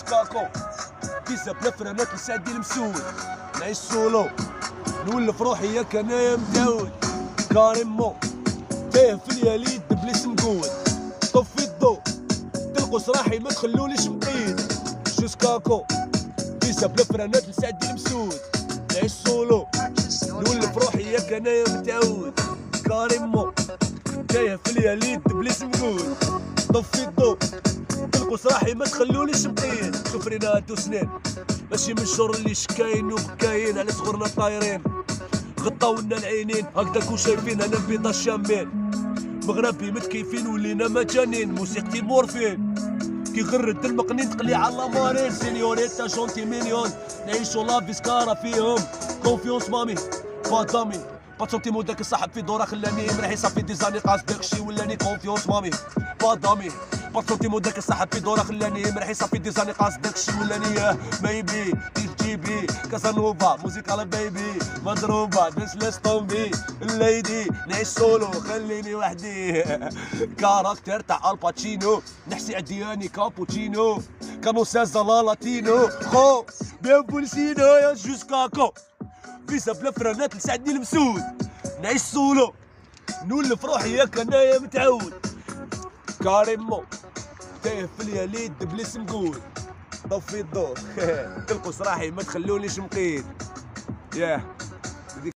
جوسكاكو فيزا بلا فرانات لسعدي المسود، نعيش سولو نولف روحي ياك انايا متعود، كاريمون تايه في الياليد بليس مقود، طفي الضو تلقوا صراحي ما تخلونيش مقيد، جوسكاكو فيزا بلا فرانات لسعدي المسود، نعيش سولو نولف روحي ياك انايا متعود، كاريمون تايه في الياليد بليس مقود، طفي الضو تلقوا صراحي ما تخلونيش مقيد، شوفرينات وسنين ماشي من الشر اللي شكاين وبكاين على صغرنا طايرين، غطاولنا العينين هكداك وشايفين انا البيضة شامين، مغربي متكيفين ولينا مجانين، موسيقتي مورفين كي غرد المقنين تقلي على مارين، سينيوريتا جونتي مليون نعيشو لا فيسكارا فيهم، كونفيونس مامي با دامي با سنتيمو داك الصاحب في دورة خلاني مريحي صافي ديزاني قاص داكشي ولاني كونفيونس مامي با دامي با سنتيمو داك الصاحب في دورة خلاني مريحي صافي ديزاني قاص داكشي ولاني ميبي كيف جيبي كازانوفا موسيقى على بيبي مضروبة دنس لاس طومبي الليدي نعيش سولو خليني وحدي كاركتر تاع الباتشينو نحسي عدياني كابوتشينو كانو سازا لا لاتينو خو بيان بولسينو يا جوسكاكو فيزا بلا فرانات لسعدني المسود، نعيش سولو نولف روحي ياك انايا متعود، كاريمون تايه في الياليد بليس مقود، طفي الضوء تلقوا صراحي ما تخلونيش مقيد.